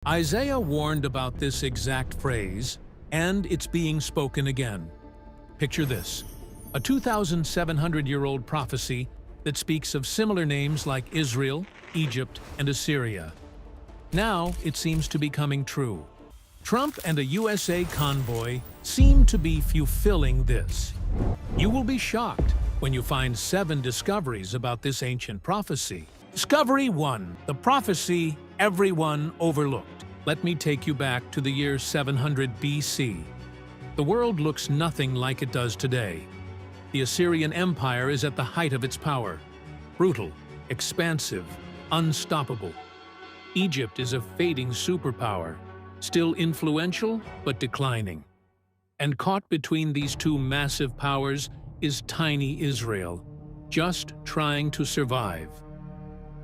Isaiah warned about this exact phrase, and it's being spoken again. Picture this: a 2,700-year-old prophecy that speaks of similar names like Israel, Egypt, and Assyria. Now it seems to be coming true. Trump and a USA convoy seem to be fulfilling this. You will be shocked when you find 7 discoveries about this ancient prophecy. Discovery 1. The prophecy everyone overlooked. Let me take you back to the year 700 BC. The world looks nothing like it does today. The Assyrian Empire is at the height of its power. Brutal, expansive, unstoppable. Egypt is a fading superpower, still influential but declining. And caught between these two massive powers is tiny Israel, just trying to survive.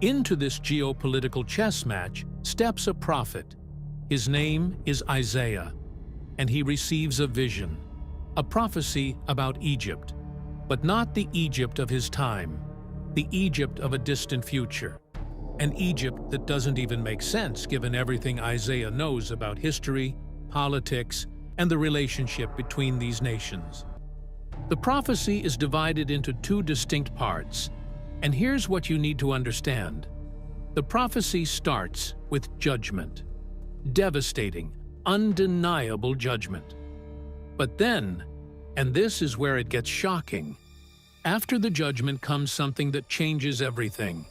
Into this geopolitical chess match steps a prophet. His name is Isaiah, and he receives a vision, a prophecy about Egypt, but not the Egypt of his time, the Egypt of a distant future, an Egypt that doesn't even make sense given everything Isaiah knows about history, politics, and the relationship between these nations. The prophecy is divided into 2 distinct parts, and here's what you need to understand. The prophecy starts with judgment. Devastating, undeniable judgment. But then, and this is where it gets shocking, after the judgment comes something that changes everything.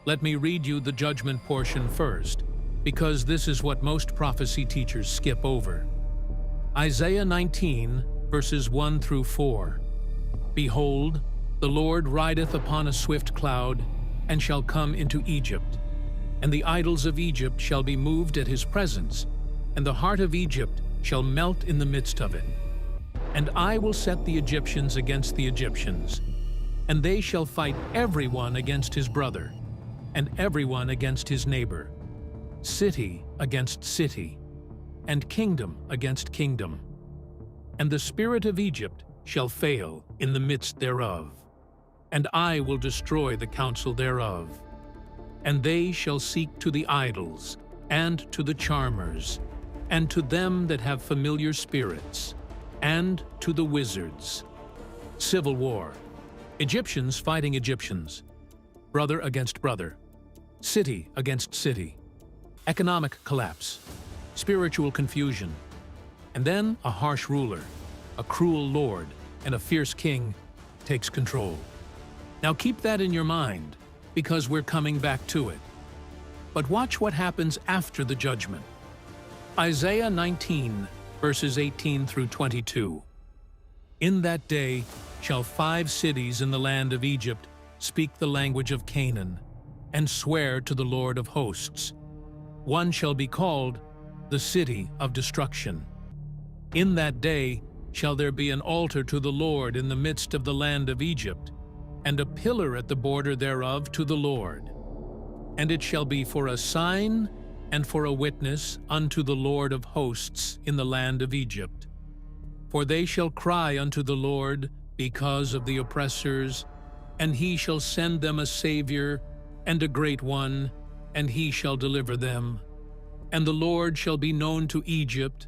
Let me read you the judgment portion first, because this is what most prophecy teachers skip over. Isaiah 19, verses 1 through 4. Behold, the Lord rideth upon a swift cloud, and shall come into Egypt. And the idols of Egypt shall be moved at his presence, and the heart of Egypt shall melt in the midst of it. And I will set the Egyptians against the Egyptians, and they shall fight everyone against his brother, and everyone against his neighbor, city against city, and kingdom against kingdom. And the spirit of Egypt shall fail in the midst thereof, and I will destroy the counsel thereof. And they shall seek to the idols, and to the charmers, and to them that have familiar spirits, and to the wizards. Civil war. Egyptians fighting Egyptians. Brother against brother. City against city. Economic collapse. Spiritual confusion. And then a harsh ruler, a cruel lord, and a fierce king takes control. Now keep that in your mind, because we're coming back to it. But watch what happens after the judgment. Isaiah 19, verses 18 through 22. In that day shall 5 cities in the land of Egypt speak the language of Canaan, and swear to the Lord of hosts. One shall be called the city of destruction. In that day shall there be an altar to the Lord in the midst of the land of Egypt, and a pillar at the border thereof to the Lord. And it shall be for a sign and for a witness unto the Lord of hosts in the land of Egypt. For they shall cry unto the Lord because of the oppressors, and he shall send them a Savior and a great one, and he shall deliver them. And the Lord shall be known to Egypt,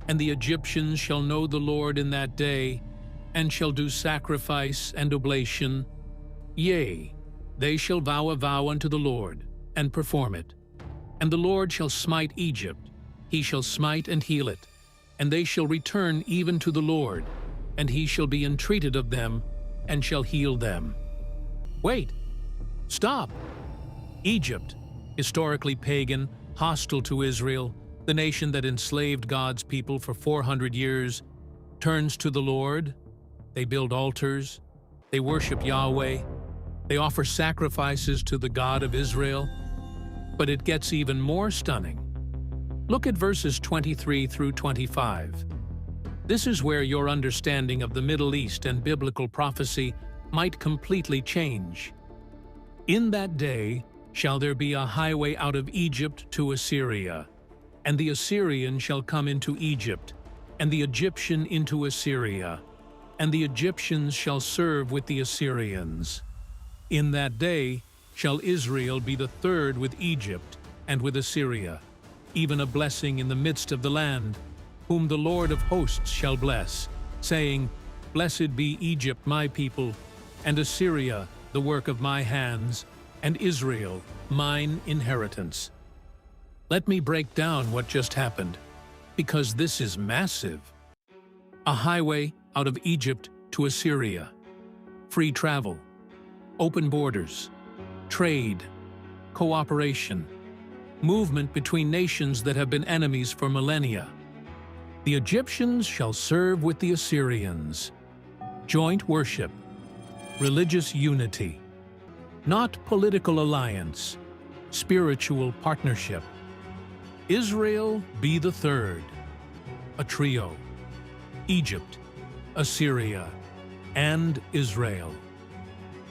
and the Egyptians shall know the Lord in that day, and shall do sacrifice and oblation. Yea, they shall vow a vow unto the Lord, and perform it. And the Lord shall smite Egypt, he shall smite and heal it, and they shall return even to the Lord, and he shall be entreated of them, and shall heal them. Wait! Stop! Egypt, historically pagan, hostile to Israel, the nation that enslaved God's people for 400 years, turns to the Lord. They build altars, they worship Yahweh, they offer sacrifices to the God of Israel. But it gets even more stunning. Look at verses 23 through 25. This is where your understanding of the Middle East and biblical prophecy might completely change. In that day shall there be a highway out of Egypt to Assyria, and the Assyrian shall come into Egypt, and the Egyptian into Assyria, and the Egyptians shall serve with the Assyrians. In that day shall Israel be the third with Egypt and with Assyria, even a blessing in the midst of the land, whom the Lord of hosts shall bless, saying, Blessed be Egypt, my people, and Assyria, the work of my hands, and Israel, mine inheritance. Let me break down what just happened, because this is massive. A highway out of Egypt to Assyria. Free travel. Open borders. Trade. Cooperation. Movement between nations that have been enemies for millennia. The Egyptians shall serve with the Assyrians. Joint worship. Religious unity. Not political alliance. Spiritual partnership. Israel be the third. A trio. Egypt, Assyria, and Israel.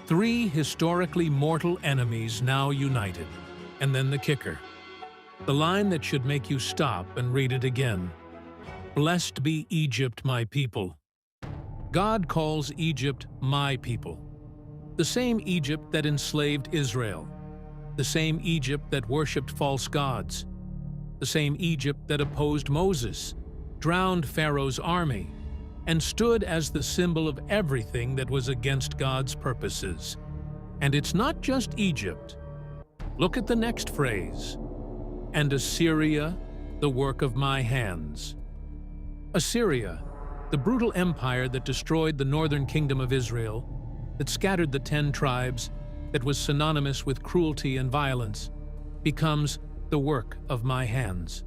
Three historically mortal enemies now united. And then the kicker. The line that should make you stop and read it again. Blessed be Egypt, my people. God calls Egypt my people. The same Egypt that enslaved Israel. The same Egypt that worshipped false gods. The same Egypt that opposed Moses, drowned Pharaoh's army, and stood as the symbol of everything that was against God's purposes. And it's not just Egypt. Look at the next phrase. And Assyria, the work of my hands. Assyria, the brutal empire that destroyed the northern kingdom of Israel, that scattered the 10 tribes, that was synonymous with cruelty and violence, becomes the work of my hands.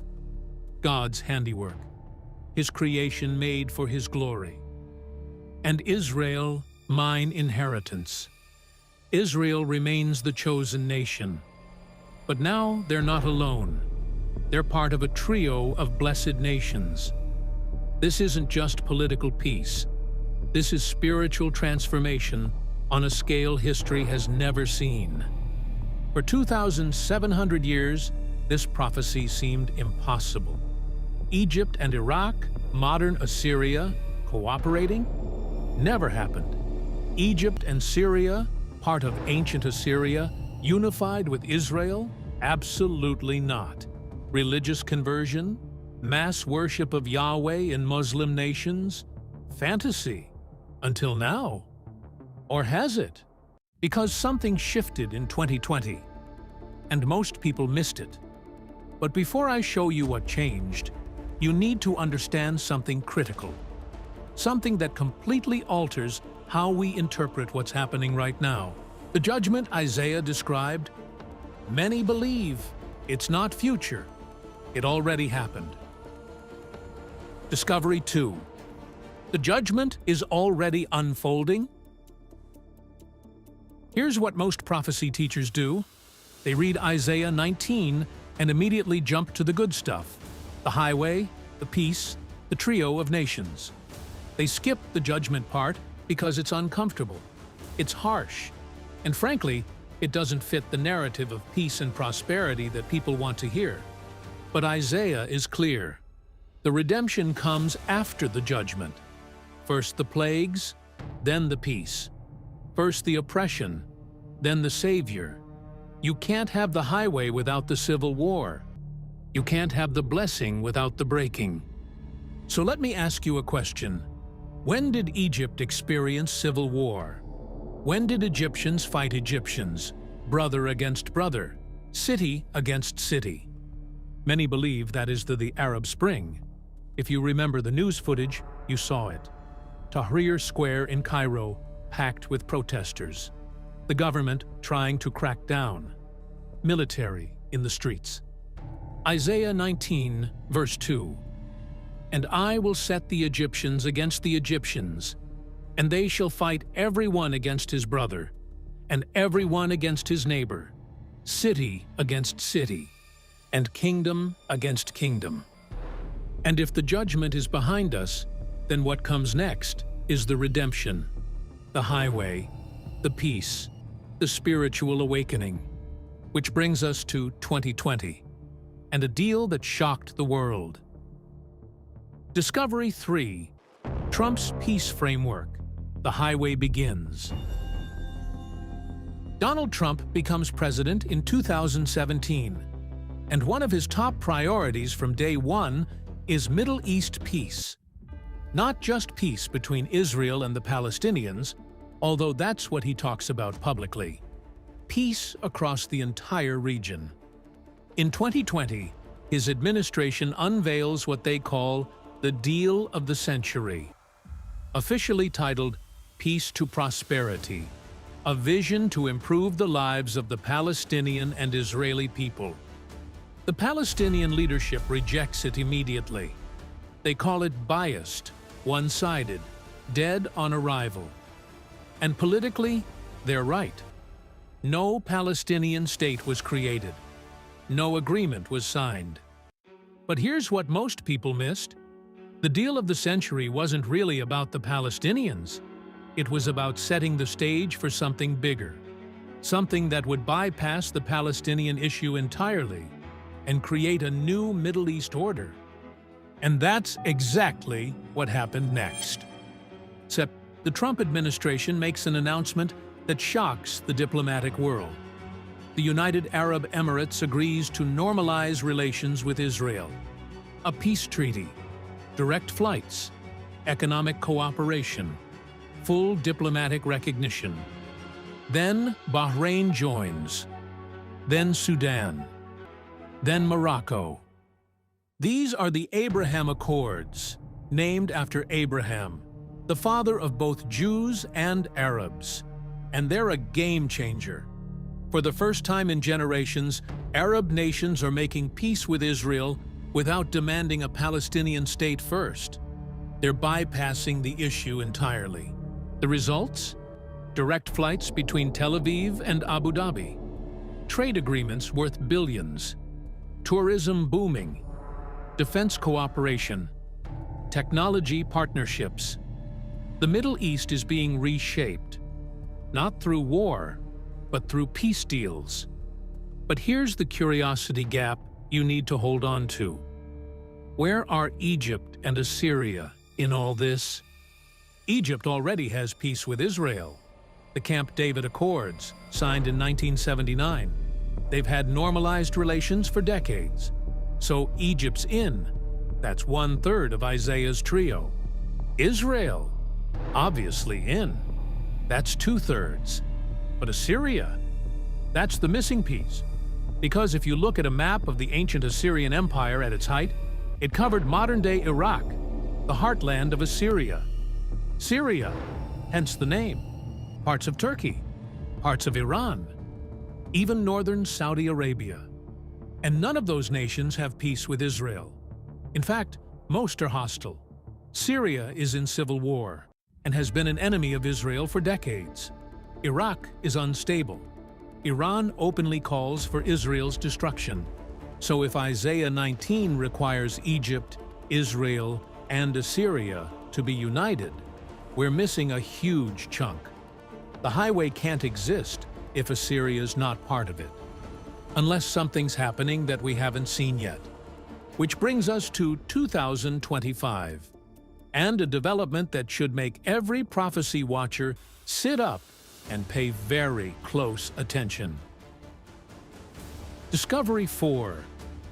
God's handiwork, His creation made for His glory. And Israel, mine inheritance. Israel remains the chosen nation. But now they're not alone. They're part of a trio of blessed nations. This isn't just political peace. This is spiritual transformation on a scale history has never seen. For 2,700 years, this prophecy seemed impossible. Egypt and Iraq, modern Assyria, cooperating? Never happened. Egypt and Syria, part of ancient Assyria, unified with Israel? Absolutely not. Religious conversion? Mass worship of Yahweh in Muslim nations? Fantasy. Until now. Or has it? Because something shifted in 2020, and most people missed it. But before I show you what changed, you need to understand something critical. Something that completely alters how we interpret what's happening right now. The judgment Isaiah described, many believe it's not future. It already happened. Discovery 2. The judgment is already unfolding. Here's what most prophecy teachers do. They read Isaiah 19 and immediately jump to the good stuff. The highway, the peace, the trio of nations. They skip the judgment part because it's uncomfortable. It's harsh. And frankly, it doesn't fit the narrative of peace and prosperity that people want to hear. But Isaiah is clear. The redemption comes after the judgment. First the plagues, then the peace. First the oppression, then the Savior. You can't have the highway without the civil war. You can't have the blessing without the breaking. So let me ask you a question. When did Egypt experience civil war? When did Egyptians fight Egyptians, brother against brother, city against city? Many believe that is the Arab Spring. If you remember the news footage, you saw it. Tahrir Square in Cairo, packed with protesters. The government trying to crack down. Military in the streets. Isaiah 19, verse 2. And I will set the Egyptians against the Egyptians, and they shall fight every one against his brother, and every one against his neighbor, city against city, and kingdom against kingdom. And if the judgment is behind us, then what comes next is the redemption, the highway, the peace, the spiritual awakening, which brings us to 2020, and a deal that shocked the world. Discovery 3. Trump's peace framework. The highway begins. Donald Trump becomes president in 2017. And one of his top priorities from day one is Middle East peace. Not just peace between Israel and the Palestinians, although that's what he talks about publicly. Peace across the entire region. In 2020, his administration unveils what they call the Deal of the Century, officially titled Peace to Prosperity, a vision to improve the lives of the Palestinian and Israeli people. The Palestinian leadership rejects it immediately. They call it biased, one-sided, dead on arrival. And politically, they're right. No Palestinian state was created. No agreement was signed. But here's what most people missed. The deal of the century wasn't really about the Palestinians. It was about setting the stage for something bigger, something that would bypass the Palestinian issue entirely and create a new Middle East order. And that's exactly what happened next. Except the Trump administration makes an announcement that shocks the diplomatic world. The United Arab Emirates agrees to normalize relations with Israel. A peace treaty, direct flights, economic cooperation, full diplomatic recognition. Then Bahrain joins. Then Sudan. Then Morocco. These are the Abraham Accords, named after Abraham, the father of both Jews and Arabs. And they're a game changer. For the first time in generations, Arab nations are making peace with Israel without demanding a Palestinian state first. They're bypassing the issue entirely. The results? Direct flights between Tel Aviv and Abu Dhabi. Trade agreements worth billions. Tourism booming. Defense cooperation. Technology partnerships. The Middle East is being reshaped. Not through war, but through peace deals. But here's the curiosity gap you need to hold on to. Where are Egypt and Assyria in all this? Egypt already has peace with Israel. The Camp David Accords, signed in 1979. They've had normalized relations for decades. So Egypt's in. That's 1/3 of Isaiah's trio. Israel, obviously in. That's 2/3. But Assyria, that's the missing piece. Because if you look at a map of the ancient Assyrian Empire at its height, it covered modern-day Iraq, the heartland of Assyria. Syria, hence the name. Parts of Turkey, parts of Iran, even northern Saudi Arabia. And none of those nations have peace with Israel. In fact, most are hostile. Syria is in civil war and has been an enemy of Israel for decades. Iraq is unstable. Iran openly calls for Israel's destruction. So if Isaiah 19 requires Egypt, Israel, and Assyria to be united, we're missing a huge chunk. The highway can't exist if Assyria's not part of it, unless something's happening that we haven't seen yet. Which brings us to 2025, and a development that should make every prophecy watcher sit up and pay very close attention. Discovery 4,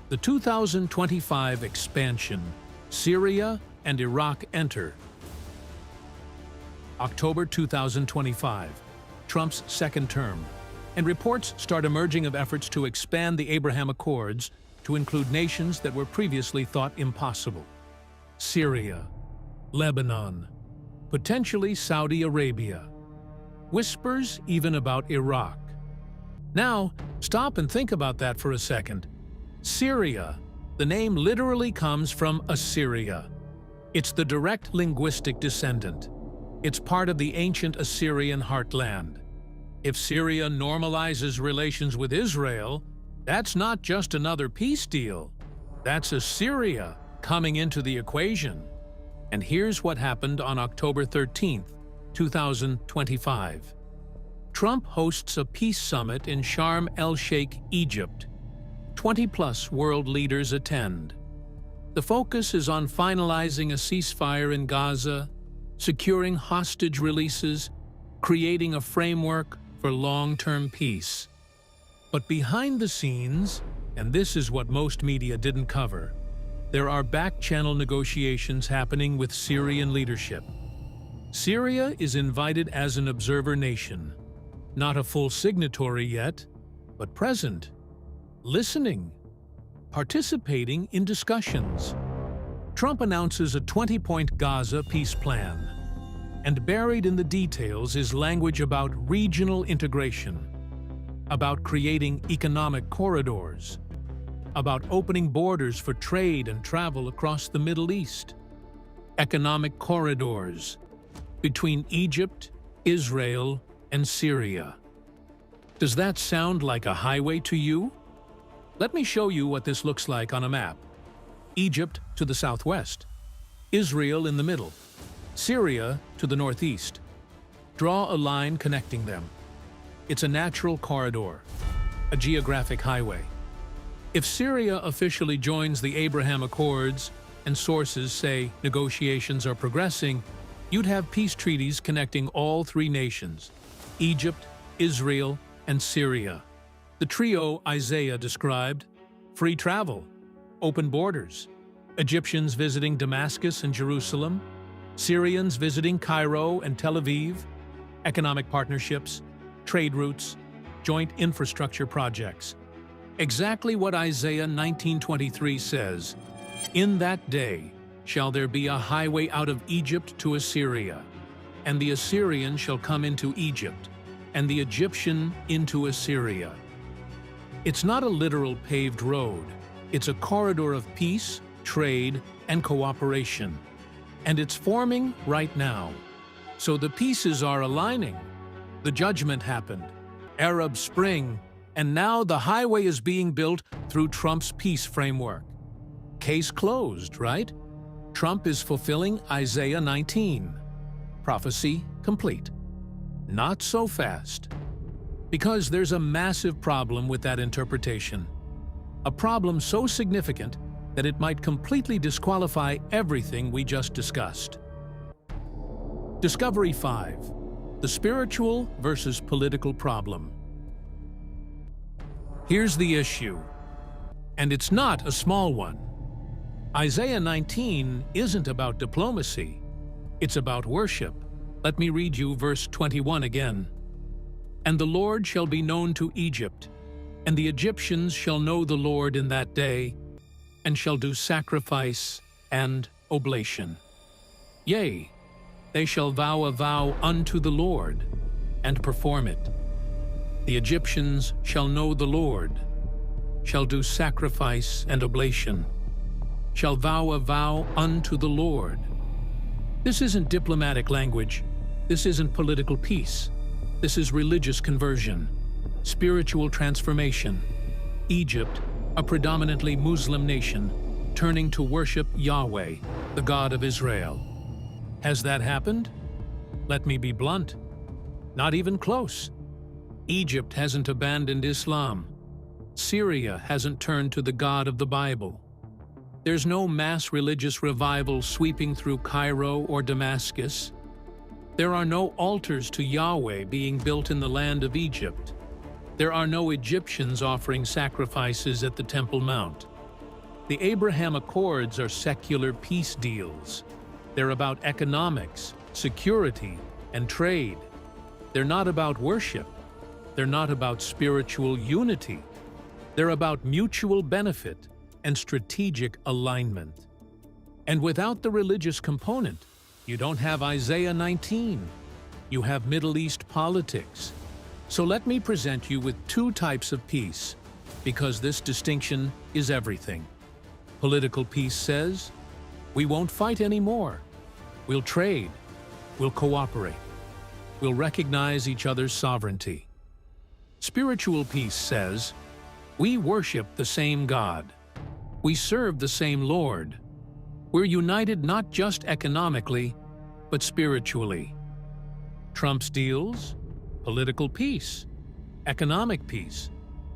the 2025 expansion, Syria and Iraq enter. October 2025, Trump's second term, and reports start emerging of efforts to expand the Abraham Accords to include nations that were previously thought impossible. Syria, Lebanon, potentially Saudi Arabia. Whispers even about Iraq. Now, stop and think about that for a second. Syria, the name literally comes from Assyria. It's the direct linguistic descendant. It's part of the ancient Assyrian heartland. If Syria normalizes relations with Israel, that's not just another peace deal. That's Assyria coming into the equation. And here's what happened on October 13th, 2025. Trump hosts a peace summit in Sharm el-Sheikh, Egypt. 20+ world leaders attend. The focus is on finalizing a ceasefire in Gaza, securing hostage releases, creating a framework for long-term peace. But behind the scenes, And this is what most media didn't cover. There are back-channel negotiations happening with Syrian leadership. Syria is invited as an observer nation, not a full signatory yet, but present, listening, participating in discussions. Trump announces a 20-point Gaza peace plan, and buried in the details is language about regional integration, about creating economic corridors, about opening borders for trade and travel across the Middle East, economic corridors between Egypt, Israel, and Syria. Does that sound like a highway to you? Let me show you what this looks like on a map. Egypt to the southwest, Israel in the middle, Syria to the northeast. Draw a line connecting them. It's a natural corridor, a geographic highway. If Syria officially joins the Abraham Accords, and sources say negotiations are progressing, you'd have peace treaties connecting all three nations, Egypt, Israel, and Syria. The trio Isaiah described: free travel, open borders, Egyptians visiting Damascus and Jerusalem, Syrians visiting Cairo and Tel Aviv, economic partnerships, trade routes, joint infrastructure projects. Exactly what Isaiah 19:23 says, "In that day shall there be a highway out of Egypt to Assyria, and the Assyrian shall come into Egypt, and the Egyptian into Assyria." It's not a literal paved road. It's a corridor of peace, trade, and cooperation. And it's forming right now. So the pieces are aligning. The judgment happened, Arab Spring, and now the highway is being built through Trump's peace framework. Case closed, right? Trump is fulfilling Isaiah 19. Prophecy complete. Not so fast. Because there's a massive problem with that interpretation. A problem so significant that it might completely disqualify everything we just discussed. Discovery 5. The spiritual versus political problem. Here's the issue, and it's not a small one. Isaiah 19 isn't about diplomacy. It's about worship. Let me read you verse 21 again. "And the Lord shall be known to Egypt, and the Egyptians shall know the Lord in that day, and shall do sacrifice and oblation. Yea, they shall vow a vow unto the Lord, and perform it. The Egyptians shall know the Lord, shall do sacrifice and oblation, shall vow a vow unto the Lord." This isn't diplomatic language. This isn't political peace. This is religious conversion, spiritual transformation. Egypt, a predominantly Muslim nation, turning to worship Yahweh, the God of Israel. Has that happened? Let me be blunt. Not even close. Egypt hasn't abandoned Islam. Syria hasn't turned to the God of the Bible. There's no mass religious revival sweeping through Cairo or Damascus. There are no altars to Yahweh being built in the land of Egypt. There are no Egyptians offering sacrifices at the Temple Mount. The Abraham Accords are secular peace deals. They're about economics, security, and trade. They're not about worship. They're not about spiritual unity. They're about mutual benefit and strategic alignment. And without the religious component, you don't have Isaiah 19. You have Middle East politics. So let me present you with two types of peace, because this distinction is everything. Political peace says, we won't fight anymore. We'll trade. We'll cooperate. We'll recognize each other's sovereignty. Spiritual peace says, we worship the same God. We serve the same Lord. We're united not just economically, but spiritually. Trump's deals, political peace, economic peace,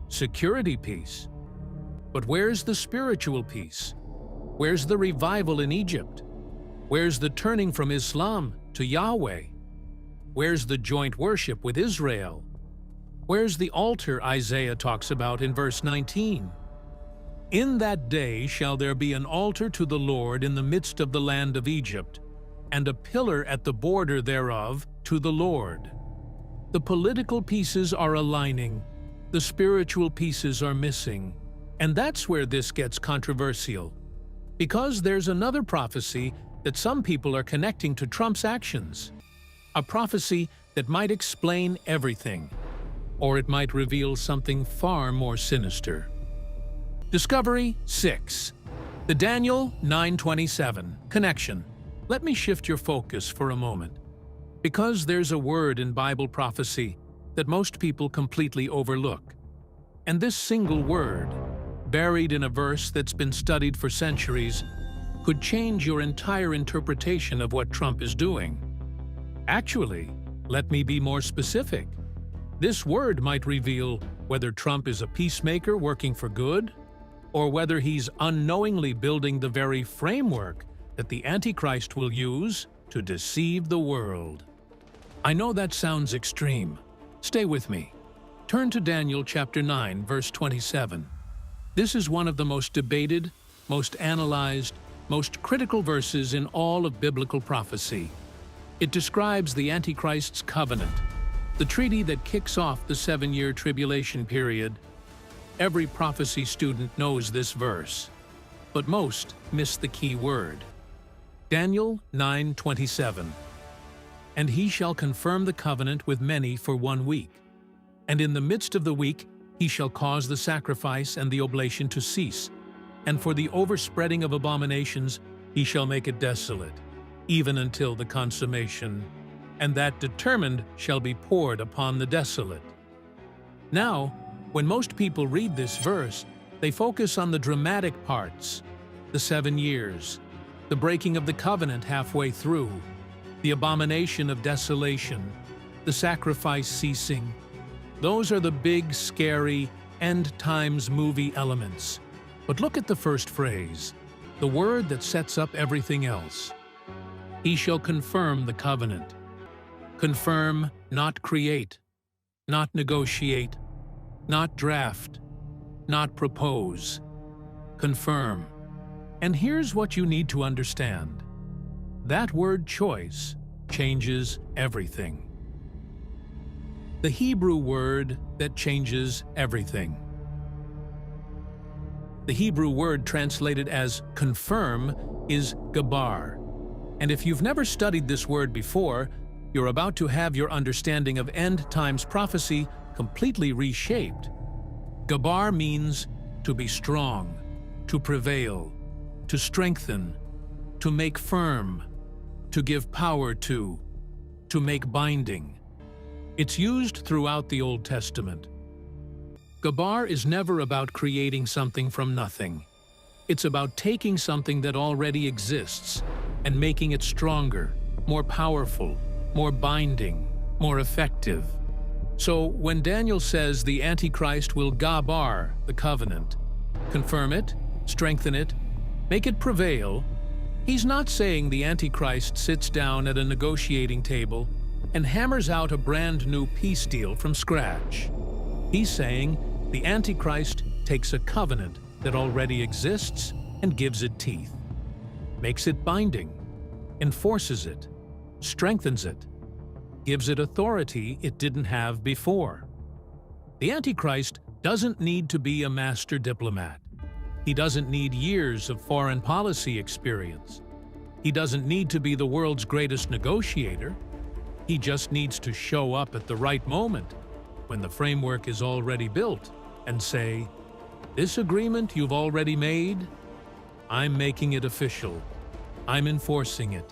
security peace. But where's the spiritual peace? Where's the revival in Egypt? Where's the turning from Islam to Yahweh? Where's the joint worship with Israel? Where's the altar Isaiah talks about in verse 19? In that day shall there be an altar to the Lord in the midst of the land of Egypt, and a pillar at the border thereof to the Lord. The political pieces are aligning, the spiritual pieces are missing, and that's where this gets controversial. Because there's another prophecy that some people are connecting to Trump's actions. A prophecy that might explain everything, or it might reveal something far more sinister. Discovery 6. The Daniel 9:27 connection. Let me shift your focus for a moment. Because there's a word in Bible prophecy that most people completely overlook. And this single word, buried in a verse that's been studied for centuries, could change your entire interpretation of what Trump is doing. Actually, let me be more specific. This word might reveal whether Trump is a peacemaker working for good, or whether he's unknowingly building the very framework that the Antichrist will use to deceive the world. I know that sounds extreme. Stay with me. Turn to Daniel chapter 9, verse 27. This is one of the most debated, most analyzed, most critical verses in all of biblical prophecy. It describes the Antichrist's covenant, the treaty that kicks off the 7-year tribulation period. Every prophecy student knows this verse, but most miss the key word. Daniel 9:27. And he shall confirm the covenant with many for 1 week. And in the midst of the week he shall cause the sacrifice and the oblation to cease. And for the overspreading of abominations he shall make it desolate, even until the consummation. And that determined shall be poured upon the desolate. Now, when most people read this verse, they focus on the dramatic parts, the 7 years, the breaking of the covenant halfway through, the abomination of desolation, the sacrifice ceasing. Those are the big, scary, end times movie elements. But look at the first phrase, the word that sets up everything else. He shall confirm the covenant. Confirm, not create, not negotiate, not draft, not propose. Confirm. And here's what you need to understand. That word choice changes everything. The Hebrew word that changes everything. The Hebrew word translated as confirm is gabar. And if you've never studied this word before, you're about to have your understanding of end times prophecy completely reshaped. Gabar means to be strong, to prevail, to strengthen, to make firm, to give power to make binding. It's used throughout the Old Testament. Gabar is never about creating something from nothing. It's about taking something that already exists and making it stronger, more powerful, more binding, more effective. So when Daniel says the Antichrist will gabar the covenant, confirm it, strengthen it, make it prevail, he's not saying the Antichrist sits down at a negotiating table and hammers out a brand new peace deal from scratch. He's saying the Antichrist takes a covenant that already exists and gives it teeth, makes it binding, enforces it, strengthens it, gives it authority it didn't have before. The Antichrist doesn't need to be a master diplomat. He doesn't need years of foreign policy experience. He doesn't need to be the world's greatest negotiator. He just needs to show up at the right moment, when the framework is already built, and say, "This agreement you've already made, I'm making it official. I'm enforcing it.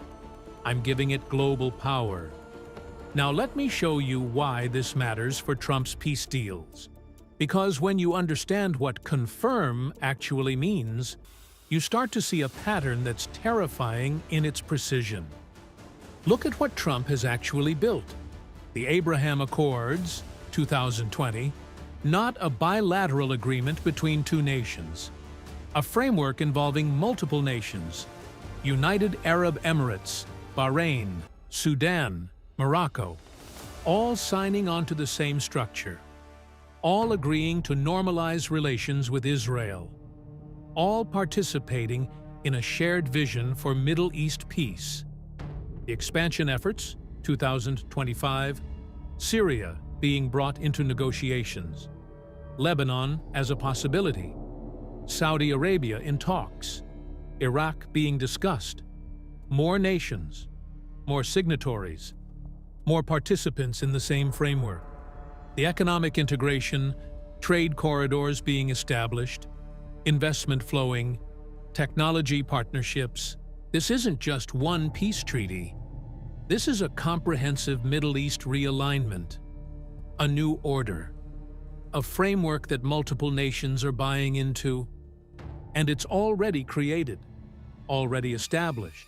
I'm giving it global power." Now let me show you why this matters for Trump's peace deals. Because when you understand what confirm actually means, you start to see a pattern that's terrifying in its precision. Look at what Trump has actually built. The Abraham Accords, 2020, not a bilateral agreement between two nations. A framework involving multiple nations, United Arab Emirates, Bahrain, Sudan, Morocco, all signing on to the same structure, all agreeing to normalize relations with Israel. all participating in a shared vision for Middle East peace. The expansion efforts, 2025, Syria being brought into negotiations, Lebanon as a possibility, Saudi Arabia in talks, Iraq being discussed, more nations, more signatories, more participants in the same framework, the economic integration, trade corridors being established, investment flowing, technology partnerships. This isn't just one peace treaty. This is a comprehensive Middle East realignment, a new order, a framework that multiple nations are buying into, and it's already created, already established,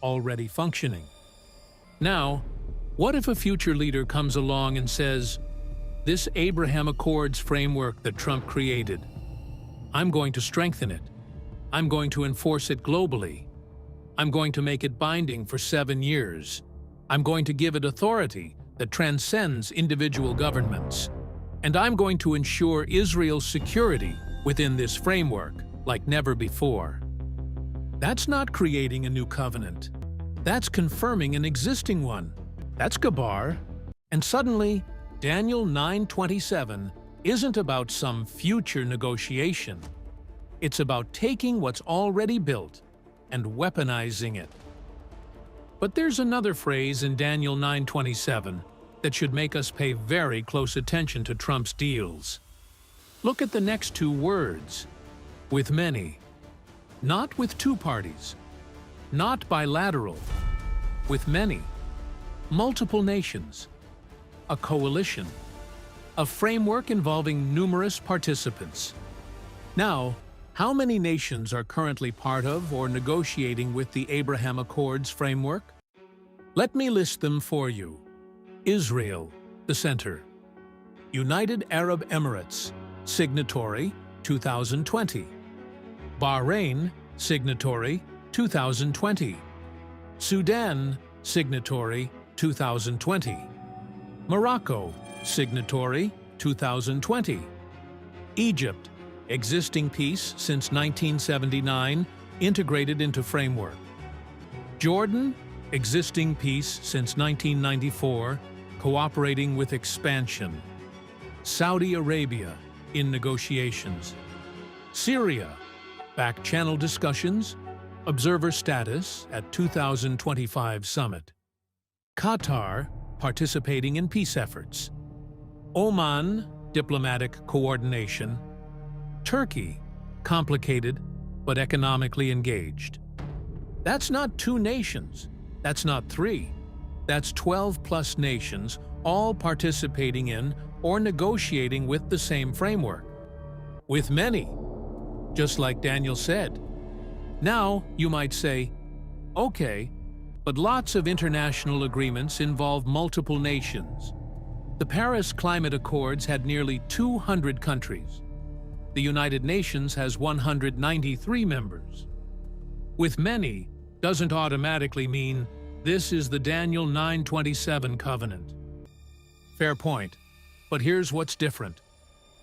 already functioning. Now, what if a future leader comes along and says, "This Abraham Accords framework that Trump created, I'm going to strengthen it. I'm going to enforce it globally. I'm going to make it binding for 7 years. I'm going to give it authority that transcends individual governments. And I'm going to ensure Israel's security within this framework like never before." That's not creating a new covenant. That's confirming an existing one. That's Gabar. And suddenly, Daniel 9:27 isn't about some future negotiation. It's about taking what's already built and weaponizing it. But there's another phrase in Daniel 9:27 that should make us pay very close attention to Trump's deals. Look at the next two words. With many. Not with two parties. Not bilateral. With many. Multiple nations. A coalition. A framework involving numerous participants. Now, how many nations are currently part of or negotiating with the Abraham Accords framework? Let me list them for you. Israel, the center. United Arab Emirates, signatory, 2020. Bahrain, signatory, 2020. Sudan, signatory, 2020. Morocco, signatory, 2020. Egypt, existing peace since 1979, integrated into framework. Jordan, existing peace since 1994, cooperating with expansion. Saudi Arabia, in negotiations. Syria, back-channel discussions, observer status at 2025 summit. Qatar, participating in peace efforts. Oman, diplomatic coordination. Turkey, complicated but economically engaged. That's not 2 nations. That's not 3. That's 12+ nations, all participating in or negotiating with the same framework. With many, just like Daniel said. Now, you might say, okay, but lots of international agreements involve multiple nations. The Paris Climate Accords had nearly 200 countries. The United Nations has 193 members. With many doesn't automatically mean this is the Daniel 9:27 covenant. Fair point, but here's what's different.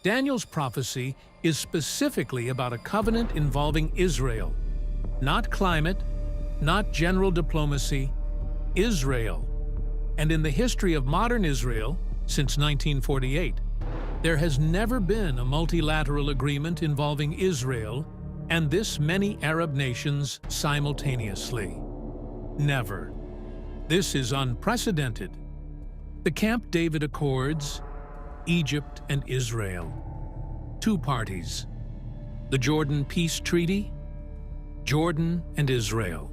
Daniel's prophecy is specifically about a covenant involving Israel, not climate, not general diplomacy, Israel. And in the history of modern Israel, since 1948, there has never been a multilateral agreement involving Israel and this many Arab nations simultaneously. Never. This is unprecedented. The Camp David Accords, Egypt and Israel. 2 parties. The Jordan Peace Treaty, Jordan and Israel.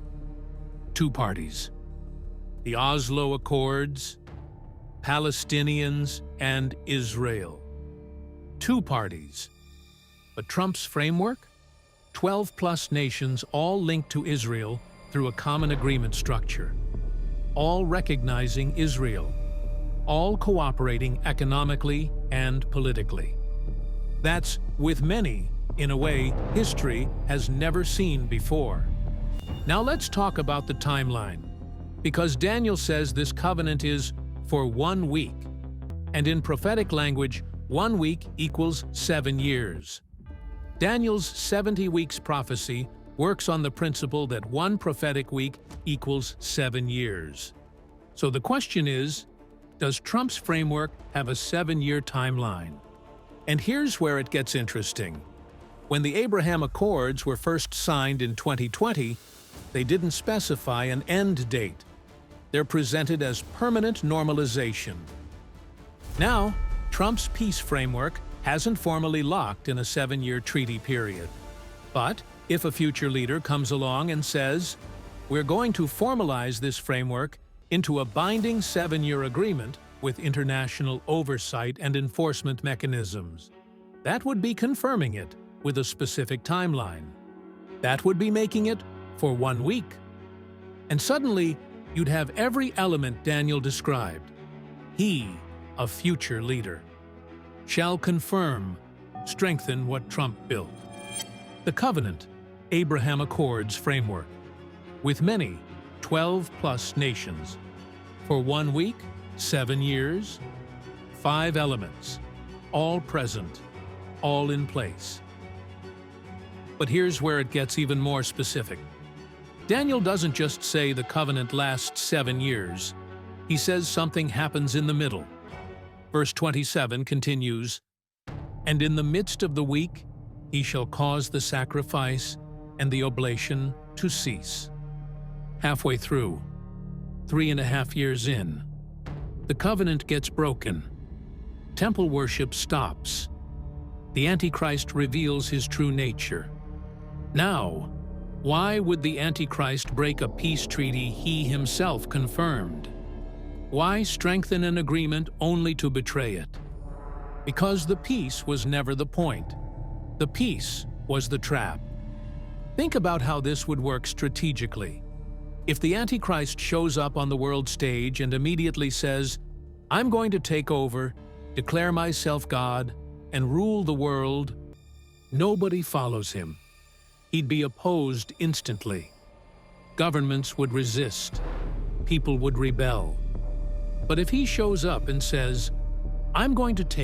2 parties. The Oslo Accords, Palestinians and Israel. 2 parties. But Trump's framework? 12+ nations all linked to Israel through a common agreement structure. All recognizing Israel. All cooperating economically and politically. That's, with many, in a way history has never seen before. Now let's talk about the timeline, because Daniel says this covenant is for 1 week, and in prophetic language, 1 week equals 7 years. Daniel's 70 weeks prophecy works on the principle that one prophetic week equals 7 years. So the question is, does Trump's framework have a 7-year timeline? And here's where it gets interesting. When the Abraham Accords were first signed in 2020, they didn't specify an end date. They're presented as permanent normalization. Now, Trump's peace framework hasn't formally locked in a 7-year treaty period. But if a future leader comes along and says, "We're going to formalize this framework into a binding 7-year agreement with international oversight and enforcement mechanisms," that would be confirming it with a specific timeline. That would be making it for 1 week. And suddenly, you'd have every element Daniel described. He, a future leader, shall confirm, strengthen what Trump built. The Covenant, Abraham Accords framework, with many, 12+ nations. For 1 week, 7 years, 5 elements, all present, all in place. But here's where it gets even more specific. Daniel doesn't just say the covenant lasts 7 years. He says something happens in the middle. Verse 27 continues, "And in the midst of the week he shall cause the sacrifice and the oblation to cease." Halfway through, 3.5 years in, the covenant gets broken. Temple worship stops. The Antichrist reveals his true nature. Now, why would the Antichrist break a peace treaty he himself confirmed? Why strengthen an agreement only to betray it? Because the peace was never the point. The peace was the trap. Think about how this would work strategically. If the Antichrist shows up on the world stage and immediately says, "I'm going to take over, declare myself God, and rule the world," nobody follows him. He'd be opposed instantly. Governments would resist. People would rebel. But if he shows up and says, "I'm going to take